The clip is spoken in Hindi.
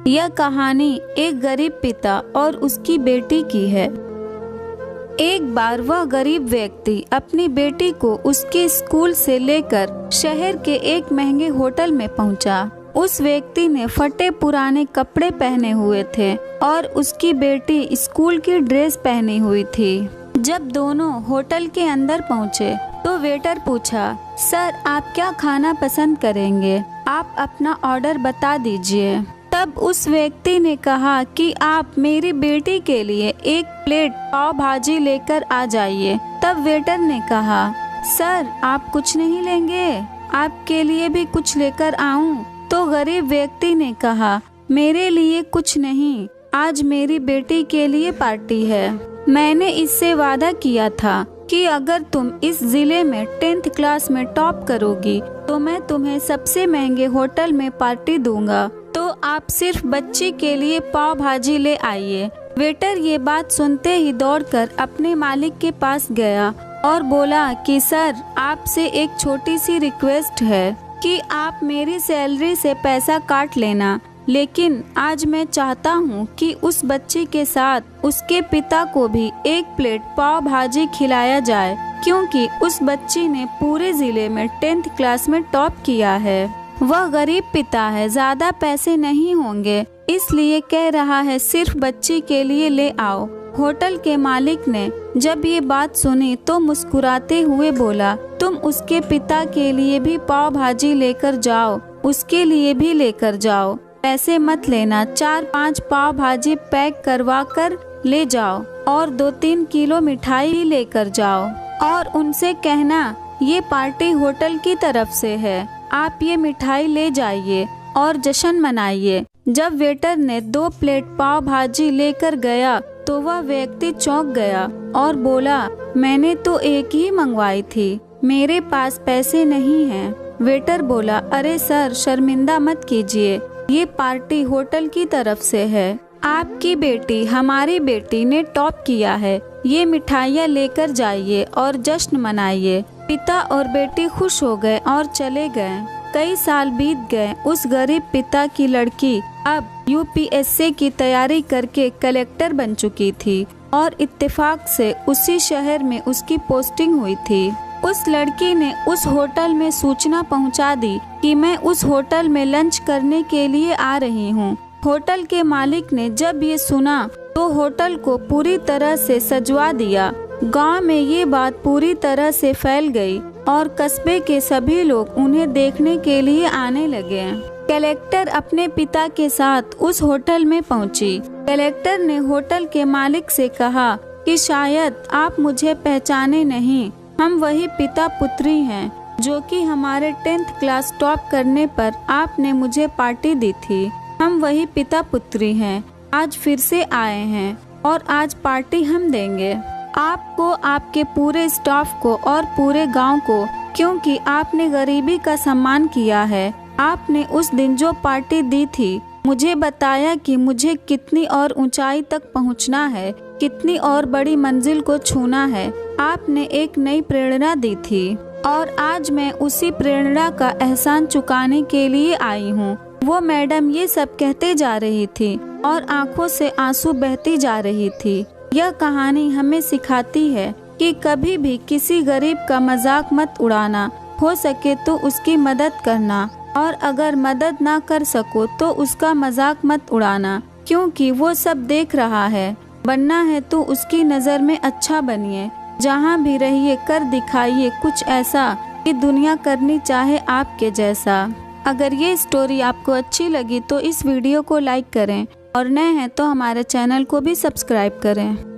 यह कहानी एक गरीब पिता और उसकी बेटी की है। एक बार वह गरीब व्यक्ति अपनी बेटी को उसके स्कूल से लेकर शहर के एक महंगे होटल में पहुंचा। उस व्यक्ति ने फटे पुराने कपड़े पहने हुए थे और उसकी बेटी स्कूल की ड्रेस पहनी हुई थी। जब दोनों होटल के अंदर पहुंचे तो वेटर पूछा, सर आप क्या खाना पसंद करेंगे? आप अपना ऑर्डर बता दीजिए। तब उस व्यक्ति ने कहा कि आप मेरी बेटी के लिए एक प्लेट पाव भाजी लेकर आ जाइए। तब वेटर ने कहा, सर आप कुछ नहीं लेंगे? आपके लिए भी कुछ लेकर आऊं? तो गरीब व्यक्ति ने कहा, मेरे लिए कुछ नहीं, आज मेरी बेटी के लिए पार्टी है। मैंने इससे वादा किया था कि अगर तुम इस जिले में 10th क्लास में टॉप करोगी तो मैं तुम्हें सबसे महंगे होटल में पार्टी दूंगा, तो आप सिर्फ बच्ची के लिए पाव भाजी ले आइए। वेटर ये बात सुनते ही दौड़कर अपने मालिक के पास गया और बोला कि सर आपसे एक छोटी सी रिक्वेस्ट है कि आप मेरी सैलरी से पैसा काट लेना, लेकिन आज मैं चाहता हूँ कि उस बच्ची के साथ उसके पिता को भी एक प्लेट पाव भाजी खिलाया जाए, क्योंकि उस बच्ची ने पूरे जिले में 10th क्लास में टॉप किया है। वह गरीब पिता है, ज्यादा पैसे नहीं होंगे, इसलिए कह रहा है सिर्फ बच्ची के लिए ले आओ। होटल के मालिक ने जब ये बात सुनी तो मुस्कुराते हुए बोला, तुम उसके पिता के लिए भी पाव भाजी लेकर जाओ, उसके लिए भी लेकर जाओ, पैसे मत लेना, 4-5 पाव भाजी पैक करवा कर ले जाओ और 2-3 किलो मिठाई लेकर जाओ और उनसे कहना ये पार्टी होटल की तरफ से है, आप ये मिठाई ले जाइए और जश्न मनाइए। जब वेटर ने 2 प्लेट पाव भाजी लेकर गया तो वह व्यक्ति चौंक गया और बोला, मैंने तो एक ही मंगवाई थी, मेरे पास पैसे नहीं हैं। वेटर बोला, अरे सर शर्मिंदा मत कीजिए, ये पार्टी होटल की तरफ से है, आपकी बेटी हमारी बेटी ने टॉप किया है, ये मिठाइयाँ लेकर जाइए और जश्न मनाइए। पिता और बेटी खुश हो गए और चले गए। कई साल बीत गए। उस गरीब पिता की लड़की अब UPSC की तैयारी करके कलेक्टर बन चुकी थी और इत्तेफाक से उसी शहर में उसकी पोस्टिंग हुई थी। उस लड़की ने उस होटल में सूचना पहुंचा दी कि मैं उस होटल में लंच करने के लिए आ रही हूं। होटल के मालिक ने जब ये सुना तो होटल को पूरी तरह से सजवा दिया। गांव में ये बात पूरी तरह से फैल गई और कस्बे के सभी लोग उन्हें देखने के लिए आने लगे। कलेक्टर अपने पिता के साथ उस होटल में पहुंची। कलेक्टर ने होटल के मालिक से कहा कि शायद आप मुझे पहचाने नहीं, हम वही पिता पुत्री हैं जो कि हमारे 10th क्लास टॉप करने पर आपने मुझे पार्टी दी थी। हम वही पिता पुत्री हैं, आज फिर से आए हैं और आज पार्टी हम देंगे आपको, आपके पूरे स्टाफ को और पूरे गांव को, क्योंकि आपने गरीबी का सम्मान किया है। आपने उस दिन जो पार्टी दी थी मुझे बताया कि मुझे कितनी और ऊंचाई तक पहुंचना है, कितनी और बड़ी मंजिल को छूना है। आपने एक नई प्रेरणा दी थी और आज मैं उसी प्रेरणा का एहसान चुकाने के लिए आई हूँ। वो मैडम ये सब कहते जा रही थी और आंखों से आंसू बहती जा रही थी। यह कहानी हमें सिखाती है कि कभी भी किसी गरीब का मजाक मत उड़ाना, हो सके तो उसकी मदद करना और अगर मदद ना कर सको तो उसका मजाक मत उड़ाना, क्योंकि वो सब देख रहा है। बनना है तो उसकी नज़र में अच्छा बनिए, जहाँ भी रहिए कर दिखाइए कुछ ऐसा कि दुनिया करनी चाहे आपके जैसा। अगर ये स्टोरी आपको अच्छी लगी तो इस वीडियो को लाइक करें और नए हैं तो हमारे चैनल को भी सब्सक्राइब करें।